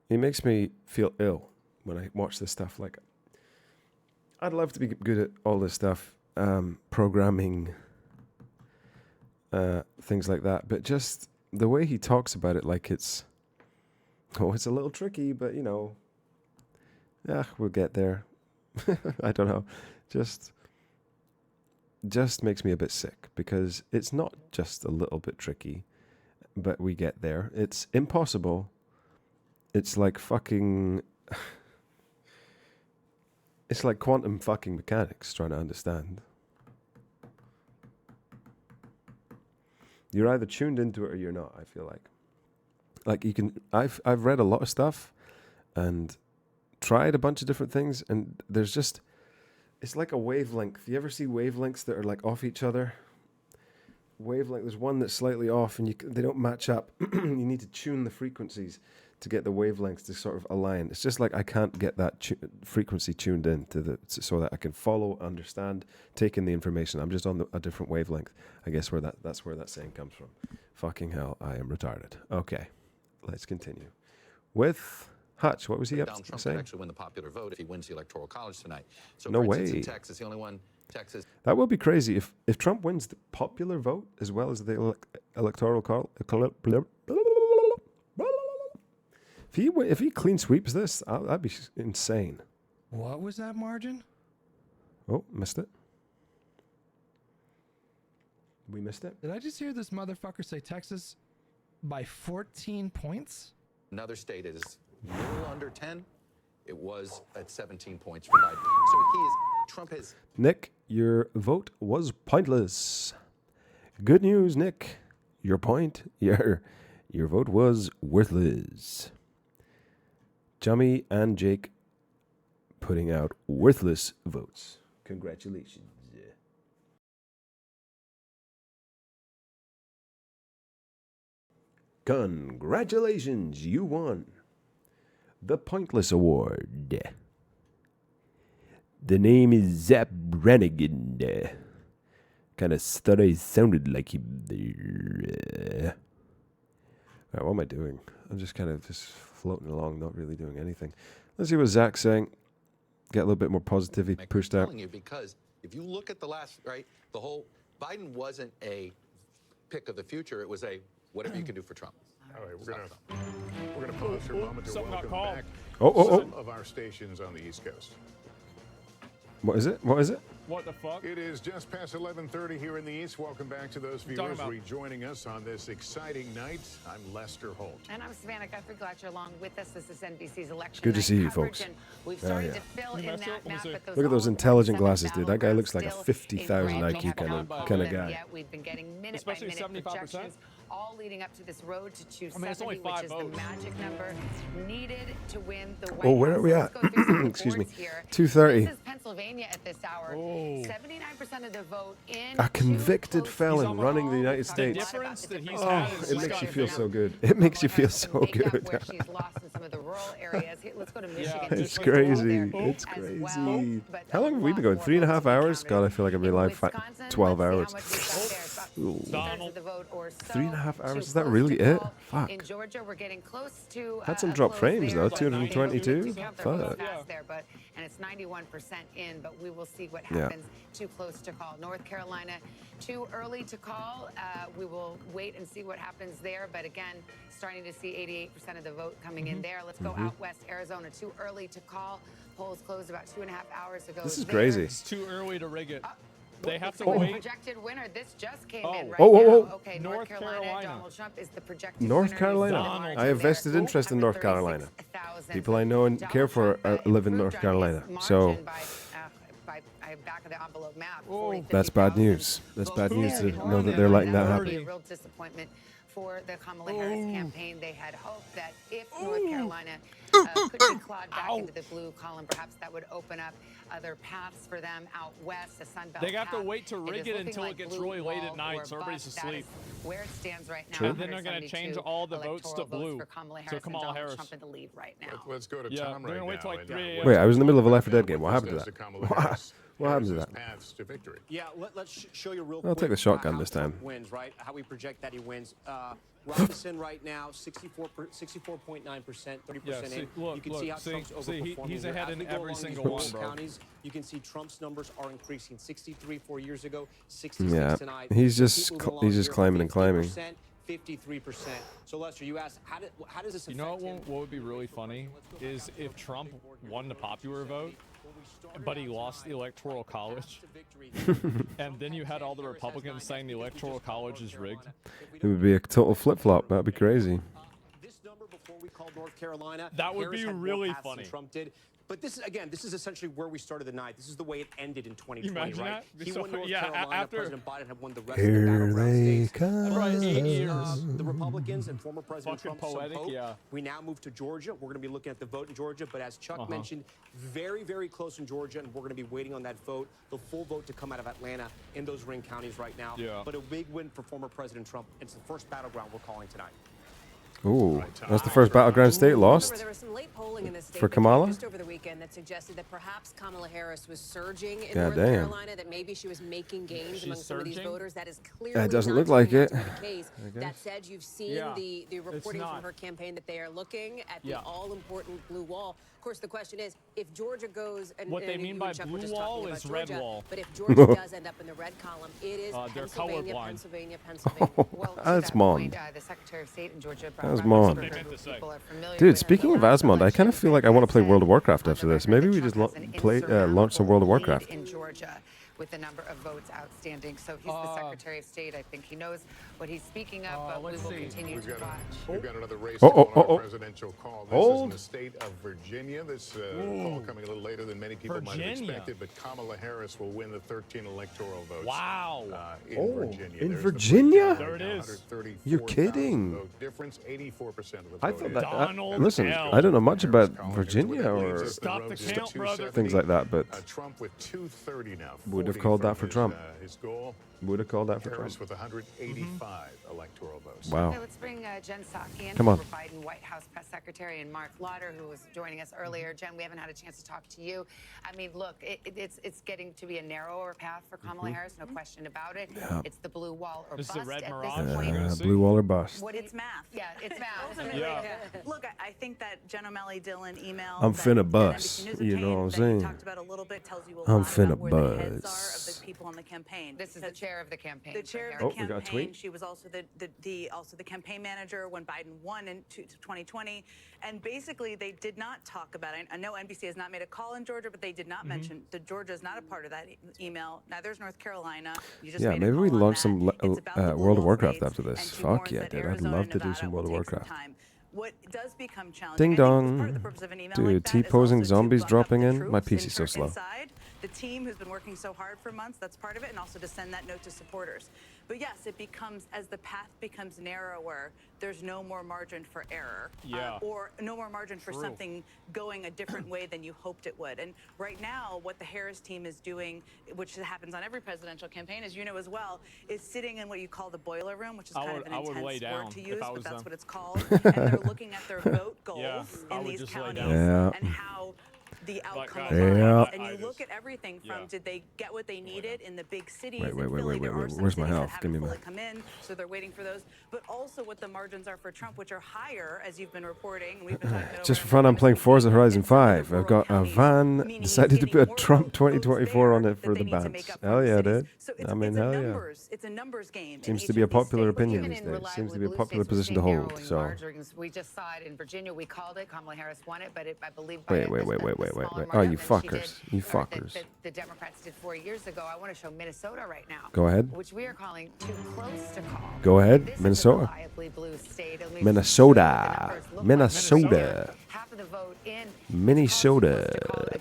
he makes me feel ill when I watch this stuff. Like, I'd love to be good at all this stuff, programming, things like that, but just the way he talks about it, like it's a little tricky, but you know, yeah, we'll get there. I don't know. Just makes me a bit sick, because it's not just a little bit tricky, but we get there. It's impossible. It's like fucking... It's like quantum fucking mechanics trying to understand. You're either tuned into it or you're not, I feel like. Like you can... I've read a lot of stuff and tried a bunch of different things, and there's just... It's like a wavelength. You ever see wavelengths that are like off each other? Wavelength, there's one that's slightly off and they don't match up. You need to tune the frequencies to get the wavelengths to sort of align. It's just like I can't get that frequency tuned in so that I can follow, understand, take in the information. I'm just on a different wavelength. I guess that's where that saying comes from. Fucking hell, I am retarded. Okay, let's continue with Hutch. What was he up Donald Trump saying? could actually win the popular vote if he wins the Electoral College tonight. So No for instance, way. in Texas, the only one Texas. That will be crazy if Trump wins the popular vote as well as the electoral college. If he clean sweeps this, that'd be insane. What was that margin? Oh, missed it. We missed it. Did I just hear this motherfucker say Texas by 14 points? Another state is a little under 10. It was at 17 points for Biden. So Trump has... Nick, your vote was pointless. Good news, Nick. Your vote was worthless. Jummy and Jake putting out worthless votes. Congratulations. Congratulations, you won the Pointless Award. The name is Zap Brannigan. Kind of thought I sounded like him there. Alright, what am I doing? I'm just kind of floating along, not really doing anything. Let's see what Zach's saying. Get a little bit more positivity pushed out. I'm telling you, because if you look at the whole Biden wasn't a pick of the future. It was a whatever you can do for Trump. All right, we're gonna pause for a moment to welcome back some of our stations on the East Coast. What is it? What is it? What the fuck? It is just past 11:30 here in the East. Welcome back to those viewers rejoining us on this exciting night. I'm Lester Holt. And I'm Savannah Guthrie. Glad you're along with us. This is NBC's election. Good to night see you, coverage, folks. and we've started to fill in that map, but Look at those intelligent glasses, dude. That guy looks like a 50,000 IQ kind of guy. We've been getting minute-by-minute projections, all leading up to this road to 270, which is the magic number needed to win the White Oh, where are we House. at? Let's go through some of the Excuse me. boards here. 2:30. This is Pennsylvania. Pennsylvania at this hour. 79% of the vote in. A convicted felon running the United States. It makes you feel so good. It makes you feel so good. Where she's lost in some of the rural areas. Let's go to Michigan. It's crazy. It's crazy. How long have we been going? 3.5 hours? God, I feel like I've been live 12 hours. 3.5 hours? Is that really it? Fuck. In Georgia, we're getting close to. Had some drop frames though. 222. Fuck. There, and it's 91% in, but we will see what happens. Too close to call. North Carolina, too early to call. We will wait and see what happens there. But again, starting to see 88% of the vote coming in there. Let's go out west. Arizona, too early to call. Polls closed about 2.5 hours ago. This is crazy. It's too early to rig it. They have to the wait. projected winner. This just came in right now. Okay, North Carolina. Donald Trump is the projected North winner. Carolina. I have vested interest in North Carolina. People I know and care for live in North Carolina. So back of the envelope map. That's bad news. That's bad news to know that they're letting that happen. A real disappointment for the Kamala Harris campaign. They had hoped that if North Carolina could be clawed back into the blue column, perhaps that would open up other paths for them out west, the Sun Belt. They have to wait to rig it until it gets really late at night, so everybody's asleep. Where it stands right now. True. Then they're going to change all the votes to blue. So Kamala Harris. Trump in the lead right now. Let's go to Tom right they're going to wait till like 3 a.m. Wait, I was in the middle of a Left 4 Dead game. What happened to that? What happened to that? Paths to victory. Yeah, let's show you real I'll take the shotgun this time. Wins, right? How we project that he wins. Robinson right now, 64.9%, 30% in. Look, you can see how Trump's overperforming. He's ahead in every single one, bro. Counties, you can see Trump's numbers are increasing. 63 4 years ago, 66 tonight. He's just climbing and climbing. 53%. So Lester, you asked, how does this affect what would be really funny is if Trump won the popular vote, but he lost the Electoral College, and then you had all the Republicans saying the Electoral College is rigged. It would be a total flip-flop. That'd be crazy. This number before we called North Carolina, that would be really funny. Trump did. But this is essentially where we started the night. This is the way it ended in 2020, Imagine right? That? He won North Carolina. After President Biden had won the rest of the battleground states. Right, 8 years. The Republicans and former President Fucking Trump poetic, hope. We now move to Georgia. We're going to be looking at the vote in Georgia. But as Chuck mentioned, very, very close in Georgia, and we're going to be waiting on that vote, the full vote to come out of Atlanta in those ring counties right now. But a big win for former President Trump. It's the first battleground we're calling tonight. Ooh, that's the first battleground state lost There was some late polling in the state for Kamala. Just over the weekend that suggested that perhaps Kamala Harris was surging in God North damn. Carolina, that maybe she was making gains among some of these voters. That is clearly It doesn't not look like turning it. out to be the case. That said, you've seen the reporting from her campaign that they are looking at the all-important blue wall. Of course, the question is, if Georgia goes and what they mean by blue wall is red wall. But if Georgia does end up in the red column, it is Pennsylvania, Pennsylvania. Well, Asmond. The Secretary of State in Georgia, Asmond. Dude, speaking of Asmond, I kind of feel like I want to play World of Warcraft after this. Maybe we just launch some World of Warcraft. In Georgia, with the number of votes outstanding. So he's the Secretary of State. I think he knows what he's speaking of, but we will continue to watch. We've got another race on our presidential call. This is in the state of Virginia. This call coming a little later than many people might have expected, but Kamala Harris will win the 13 electoral votes. Wow. In Virginia. In Virginia? There it is. You're kidding. Vote difference, 84% of the vote. I thought that. Listen, I don't know much about Virginia or things like that, but Trump with 230 now. Would have called that for Trump. His goal. Would have called that for Harris Trump. with 185 electoral votes. Wow. Okay, let's bring Jen Psaki in, Come on. former Biden White House press secretary, and Mark Lauder, who was joining us earlier. Jen, we haven't had a chance to talk to you. I mean, look, it's getting to be a narrower path for Kamala Harris, no question about it. Yeah. It's the blue wall or This is bust the red at mirage. this point. Blue wall or bust. It's math. Yeah, it's math. Ultimately, Yeah. Look, I think that Jen O'Malley Dillon email. I'm that finna NBC bust. News You know what I'm obtained that saying? you talked about a little bit tells you a I'm lot finna about where the heads buzz. are of the people on the campaign. This is the chair of the campaign. The chair of Oh, the we got a campaign. tweet? She was also the campaign manager when Biden won in 2020. And basically, they did not talk about it. I know NBC has not made a call in Georgia, but they did not mention that Georgia is not a part of that email. Neither is North Carolina. You just Yeah, made a maybe we call on launch that. some It's about the blue World of wall Warcraft states, after this. and she Fuck warns yeah, that dude. I'd Arizona love and to do Nevada some will World of take some Warcraft. time. What does become challenging, Ding I think, dong. part of the purpose of an email Dude, like that is T-posing also to zombies buck up dropping the in. My troops PC's so slow. inside. the team who's been working so hard for months. That's part of it, and also to send that note to supporters. But yes, it becomes, as the path becomes narrower, there's no more margin for error. Or no more margin for something going a different way than you hoped it would. And right now, what the Harris team is doing, which happens on every presidential campaign, as you know as well, is sitting in what you call the boiler room, which is kind of an intense word to use, but that's what it's called. And they're looking at their vote goals in these counties and how the outcome aligns. And you look at everything from did they get what they needed in the big cities? Wait. There are some Where's my cities health? that Give me haven't my. fully come in, so they're waiting for those. But also what the margins are for Trump, which are higher, as you've been reporting. We've been talking about Just for fun, I'm playing Forza Horizon 5. I've got a van. Decided to put Trump 2024 on it for the bands. Hell yeah, dude. I mean, hell yeah. It's a numbers game. Seems to be a popular opinion these days. Seems to be a popular position to hold. So. We just saw it in Virginia. We called it. Kamala Harris won it, but I believe. Wait. Oh, you fuckers. You fuckers. The Democrats did 4 years ago. I want to show Minnesota right now. Go ahead. Which we are calling too close to call. Go ahead. This Minnesota. is a reliably blue state, at least Minnesota. half of the vote in. Minnesota.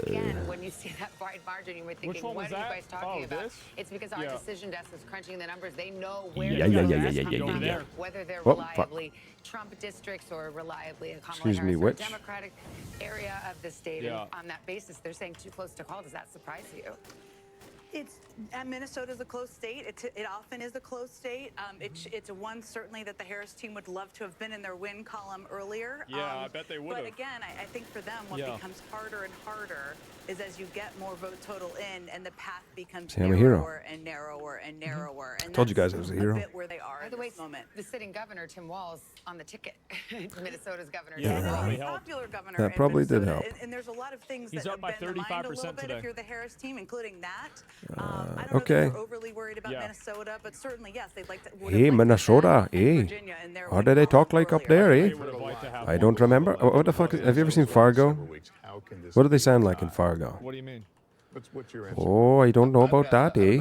Again, when you see that wide margin, you were thinking, what are you guys talking about? It's because our decision desk is crunching the numbers. They know where Yeah. whether they're Oh, reliably Trump districts or reliably a Kamala Excuse me, Harris or which? Democratic area of the state. And on that basis, they're saying too close to call. Does that surprise you? Minnesota's a close state. It often is a close state. It's a one certainly that the Harris team would love to have been in their win column earlier. I bet they would have. But again, I think for them, what becomes harder and harder is as you get more vote total in, and the path becomes I'm a hero. narrower and narrower and narrower. And Told you guys I was a hero. bit where they are By the at way, this moment. the sitting governor, Tim Walz, on the ticket. Minnesota's governor. He's a popular governor. That probably did help. And there's a lot of things He's that up by bend the mind a little 35% bit today. if you're the Harris team, including that. I don't know if Okay. they're overly worried about Minnesota, but certainly, yes, they'd like to. Hey, Minnesota, eh? How do they talk like up there, eh? I don't remember. What the fuck? Have you ever seen Fargo? What do they sound like in Fargo? What do you mean? What's your answer? Oh, I don't know about that, eh?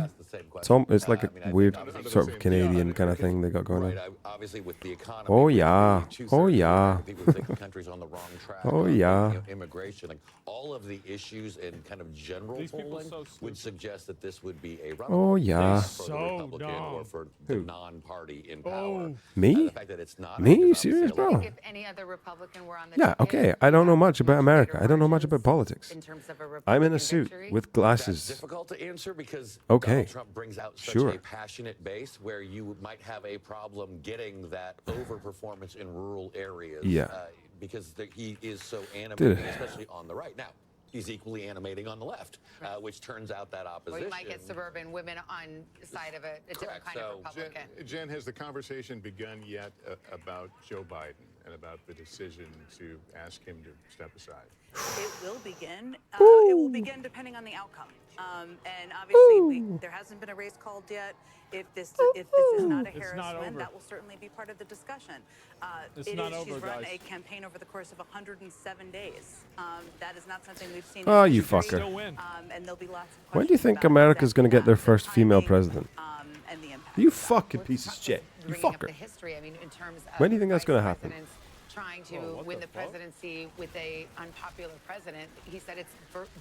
It's like a weird sort of Canadian kind of thing they got going on. Obviously, with the economy. Oh yeah. Oh yeah. People think the country's on the wrong track. Oh yeah. Immigration, like all of the issues in kind of general polling would suggest that this would be a Oh yeah. for the Republican or for the non-party in power. Me? The fact that it's not. Me? Serious, bro? If any other Republican were on the Yeah. Okay. I don't know much about America. I don't know much about politics. in terms of a I'm in a Republican suit victory? with That's glasses. difficult to answer because Okay. Donald Trump brings out such Sure. a passionate base where you might have a problem getting that overperformance in rural areas. Yeah. Because he is so animating, Dude. especially on the right. Now, he's equally animating on the left, which turns out that Well, opposition. you might get suburban women on the side of a different kind of Republican. Jen, has the conversation begun yet about Joe Biden and about the decision to ask him to step aside? It will begin. It will begin depending on the outcome. And obviously, there hasn't been a race called yet. If this is not a Harris win, that will certainly be part of the discussion. It's not over, she's run guys. a campaign over the course of 107 days. That is not something we've seen. Oh, in you history. fucker. Still win. And there'll be lots of When do you questions think about America's exactly going to get their that, first the female timing, president? and the impact. You fucking piece of shit. You Bringing up fucker. the history, I mean, in terms of When do you think that's vice going to happen? presidents trying to win the presidency with a unpopular president, he said it's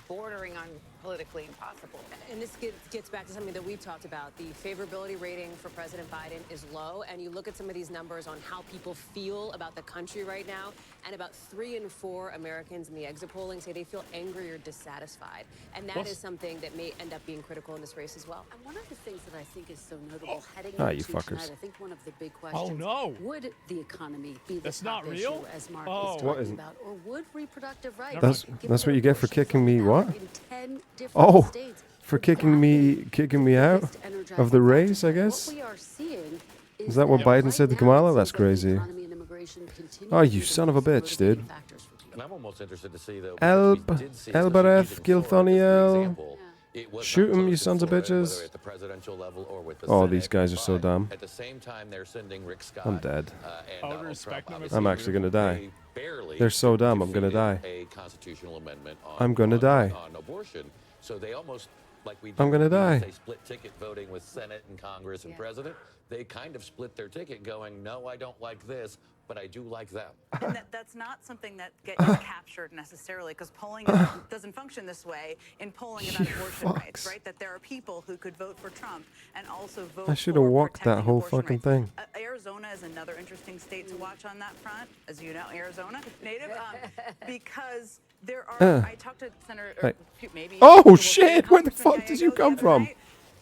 bordering on politically impossible. And this gets back to something that we've talked about. The favorability rating for President Biden is low, and you look at some of these numbers on how people feel about the country right now, and about 3 in 4 Americans in the exit polling say they feel angry or dissatisfied. And that is something that may end up being critical in this race as well. And one of the things that I think is so notable heading Ah, into you fuckers. tonight, I think one of the big questions, no. would the economy be the That's top not issue, real? as Mark Oh. is What talking isn't? about, or would reproductive rights? That's what you get for kicking me. What? In 10 different Oh, states. for kicking me out of the race, I guess. What we are seeing Is that what Biden said to Kamala? That's crazy. Oh, you son of a bitch, dude. And I'm almost interested to see though. Elb, because we did see, Elbareth, especially using Florida as the Gilthoniel. example, it was Shoot not 'em, you just sons of Florida, bitches. whether at the presidential level or with the Oh, Senate, these guys are so but dumb. At the same time, they're sending Rick Scott. I'm dead. And I would Donald respect Trump, them as obviously, I'm actually gonna die. they barely They're so dumb, I'm gonna defeated die. A constitutional amendment on, I'm gonna die. on abortion. So they almost like we I'm gonna die. They split ticket voting with Senate and Congress and President. They kind of split their ticket going, no, I don't like this, but I do like them. And that's not something that gets captured necessarily, because polling doesn't function this way in polling about abortion rights, right? That there are people who could vote for Trump and also vote I should have for walked that protecting whole abortion fucking rights. thing. Arizona is another interesting state to watch on that front, as you know, Arizona native, because there are. I talked to Senator, maybe. Oh shit! Where the fuck did you come from?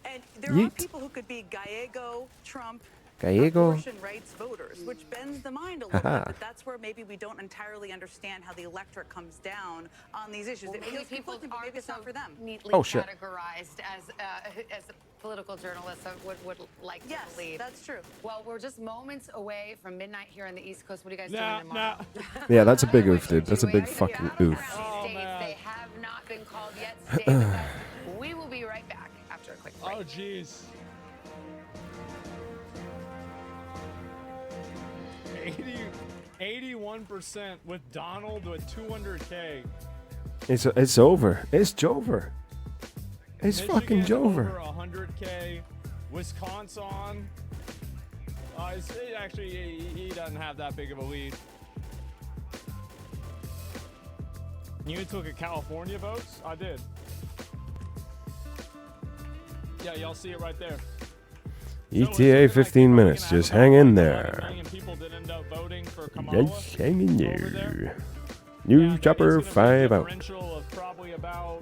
And there are people who could be Gallego, Trump, Gallego. abortion rights voters, which bends the mind a little bit. But that's where maybe we don't entirely understand how the electorate comes down on these issues. Well, It feels people conflicting, but maybe it's not for them. Neatly Oh, shit. categorized as political journalists would like to believe. That's true. Well, we're just moments away from midnight here on the East Coast. What are you guys Nah, doing tomorrow? Yeah, that's a big oof, dude. That's a big fucking oof. They have not been called yet. Stay with us. We will be right back after a quick break. Oh, jeez. 81% with Donald with 200K. It's over. It's Jover. It's Michigan fucking Jover. Over 100K. Wisconsin. Actually, he doesn't have that big of a lead. You took a California votes? I did. Yeah, y'all see it right there. ETA 15 minutes. Just hang in there. People did end up voting for Kamala. Just hang in there. New chopper 5 out. Of probably about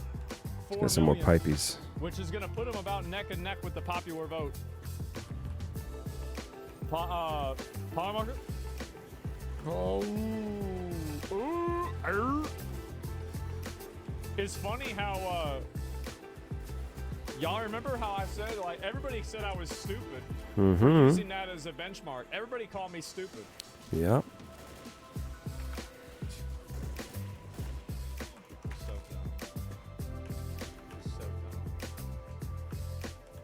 Let's get some more pipies. Which is going to put him about neck and neck with the popular vote. Polymarker? Oh. It's funny how, y'all remember how I said, like, everybody said I was stupid. Mm-hmm. Using that as a benchmark. Everybody called me stupid. Yep.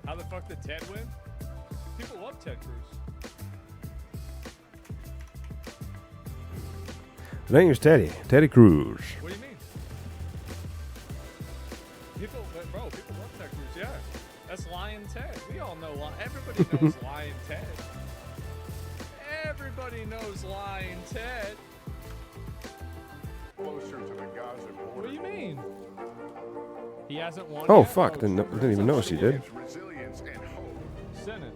How the fuck did Ted win? People love Ted Cruz. I think it's Teddy. Teddy Cruz. What do you mean? People love Ted Cruz, yeah. That's Lion Ted. We all know everybody knows Lion Ted. Everybody knows Lion Ted. Closer to the Gaza border. What do you mean? He hasn't won Oh yet? fuck! Didn't even notice he did. Resilience and hope. Senate.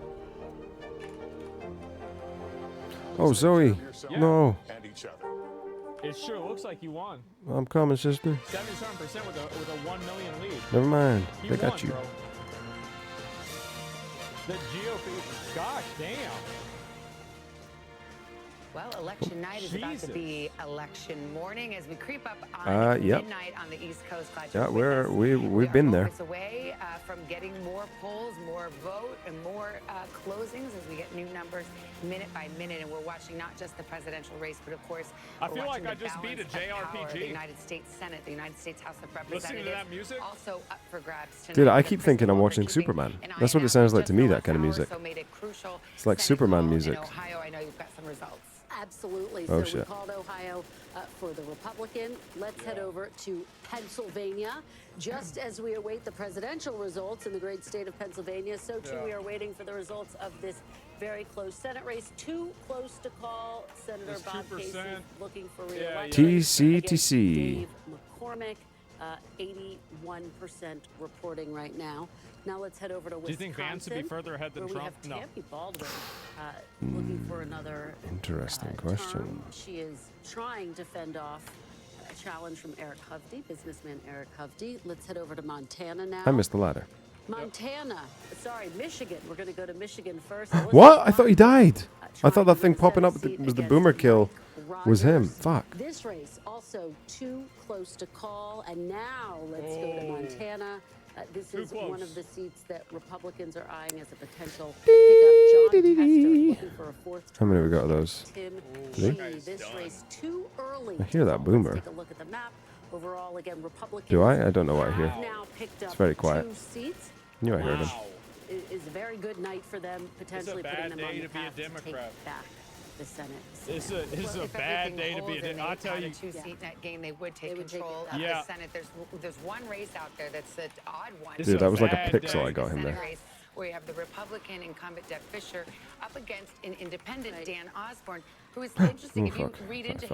Oh Zoe, no. And each other. It sure looks like you won. I'm coming, sister. 77% with a 1 million lead. Never mind. You They got won, you. bro. The GOP. Gosh damn. Well, election night is about to be election morning as we creep up on Yep. midnight on the East Coast. Glad Yeah, you're with us. we've been there. Moments away from getting more polls, more vote, and more closings as we get new numbers minute by minute. And we're watching not just the presidential race, but of course, I we're feel watching like I the just beat a balance of power of the JRPG. United States Senate, the United States House of Representatives. Listening to that music? Also up for grabs tonight. Dude, I The keep thinking I'm watching Superman. That's what it sounds like to me, that kind of music. It's like Superman music. In Ohio, I know you've got some results. Absolutely. Oh, so we shit. called Ohio for the Republican. Let's head over to Pennsylvania. Just as we await the presidential results in the great state of Pennsylvania, so too we are waiting for the results of this very close Senate race. Too close to call. Senator It's Bob 2%. Casey looking for Yeah, re-election. TCTC. Dave McCormick, 81% reporting right now. Now let's head over to Wisconsin. Do you think Vance would be further ahead than where Trump? We No. have Tammy Baldwin looking for another Interesting question. term. She is trying to fend off a challenge from Eric Hovde, businessman Eric Hovde. Let's head over to Montana now. I missed the ladder. Montana. Sorry, Michigan. We're going to go to Michigan first. What? I thought he died. I thought that thing popping up was the boomer kill was him. Fuck. This race also too close to call. And now let's go to Montana. This is one of the seats that Republicans are eyeing as a potential pickup. John Tester looking for a fourth How many term. we got of those? Tim Three? Shea. This race too early. I hear that to call. boomer. Let's take a look at the map. Overall, again, Republicans Do I? I don't know what I hear. have now picked It's up very quiet. 2 seats. Knew I heard him. Is a very good night for them, potentially bad putting them on day the to be a path to take Democrat. back the Senate. This is a bad day to be in. I'll tell you. A two-seat net gain, they would take control of the Senate. There's one race out there that's an odd one. Dude, that was like a pixel I got him there. Race where you have the Republican incumbent Deb Fischer up against an independent Dan Osborne, who is interesting. If you read into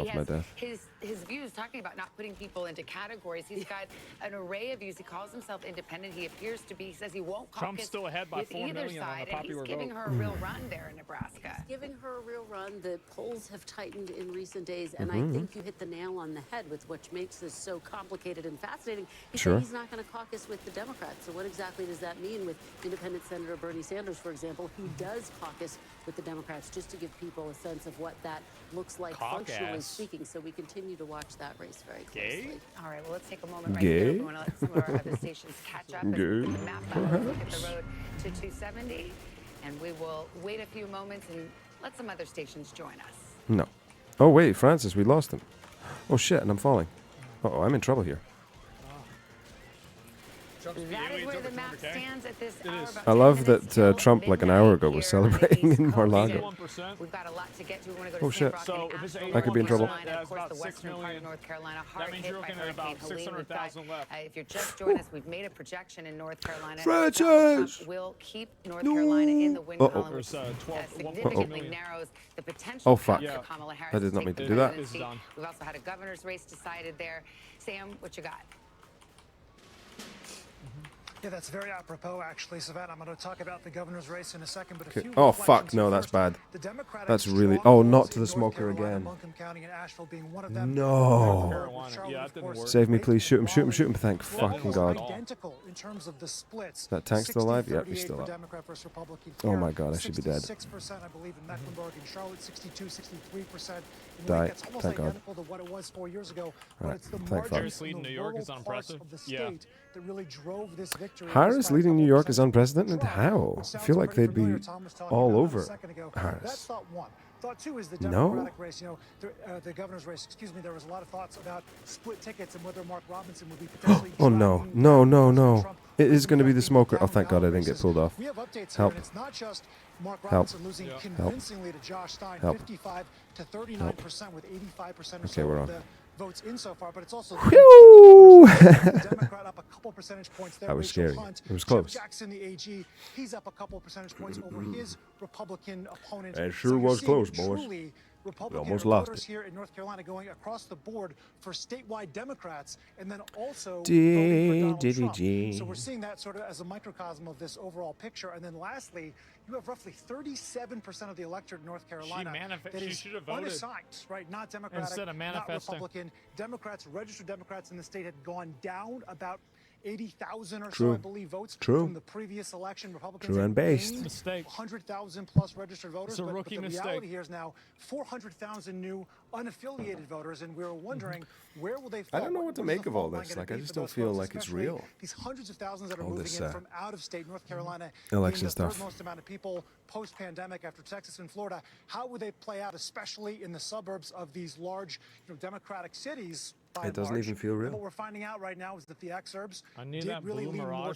his views, talking about not putting people into categories. He's got an array of views. He calls himself independent. He appears to be. He says he won't caucus Trump's still ahead by with 4 either million on side, the popular and he's giving vote. her a real run there in Nebraska. He's giving her a real run. The polls have tightened in recent days, and I think you hit the nail on the head with what makes this so complicated and fascinating. He said he's not going to caucus with the Democrats. So what exactly does that mean with independent Senator Bernie Sanders, for example, who does caucus with the Democrats, just to give people a sense of what that looks like functionally speaking. So we continue to watch that race very closely. All right, well, let's take a moment right here. We want to let some of our other stations catch up. As we map out, look at the road to 270, and we will wait a few moments and let some other stations join us. No. Oh, wait, Francis, we lost him. Oh, shit, and I'm falling. Uh-oh, I'm in trouble here. That is where the map stands at this hour. I love that Trump, like an hour ago, was celebrating in Mar-a-Lago. We've got a lot to get to. We want to go to Oh, shit. So if it's I could be in trouble. Of course, the western part of North Carolina, hard hit by Hurricane Helene. We've got, if you're just joining us, we've made a projection in North Carolina. Francis! Will keep North Carolina in the win column, which significantly narrows the potential for Kamala Harris. I did not mean to do that. We've also had a governor's race decided there. Sam, what you got? Yeah, that's very apropos, actually, Savannah. I'm going to talk about the governor's race in a second, but a few Oh, fuck, no, that's bad. That's really... Oh, not to the smoker again. No. Save me, please. Shoot him, shoot him, shoot him. Thank fucking God. That tank's still alive? Yeah, he's still up. Oh my God, I should be dead. 6%, I believe, in Mecklenburg and Charlotte, 62, 63%. Die. Thank God. To what it was 4 years ago, Right, but it's the thank fuck. margins in the rural parts of the state that really drove this victory. Harris leading New York is unprecedented? How? I feel like they'd be all over Harris. That's thought one. Thought two is the No. Democratic race. You know, the governor's race. Excuse me. There was a lot of thoughts about split tickets and whether Mark Robinson would be potentially. Oh no, no, no, no. It is going to be the smoker. Oh, thank God I didn't get pulled off. We have updates Help. here, and it's not just Mark Help. Robinson losing Help. convincingly to Josh Stein, Help. 55 to 39%, with 85% or Okay, so we're of on. the votes in so far. But it's also Whew! the Democrat up a couple percentage points there. That was Rachel scary. Hunt. It was Jim close. Jackson, the AG, he's up a couple percentage points over his Republican opponent. It So sure you're was seeing close, boys. truly We Republican almost lost voters it. here in North Carolina going across the board for statewide Democrats, and then also Dee, voting for dee, Donald dee, Trump. dee. So we're seeing that sort of as a microcosm of this overall picture. And then lastly, you have roughly 37% of the electorate in North Carolina that she is should have voted unassigned, right? Not Democratic, instead of not manifesting. Republican. Democrats, registered Democrats in the state had gone down about 80,000 or True. so, I believe, votes True. from the previous election. Republicans True and had based. gained Mistake. 100,000 plus registered voters. It's a but rookie the mistake. reality here is now 400,000 new unaffiliated voters, and we're wondering where will they fall? I don't know what to What is make the of all fault line this. gonna Like, I be just for don't those feel folks, like it's especially real. These hundreds of thousands that are All moving this, in from out of state, North Carolina, election being the stuff. third most amount of people post-pandemic after Texas and Florida. How would they play out, especially in the suburbs of these large, Democratic cities? It doesn't even feel real. And what we're finding out right now is that the exurbs I need did that really blue lean more Mirage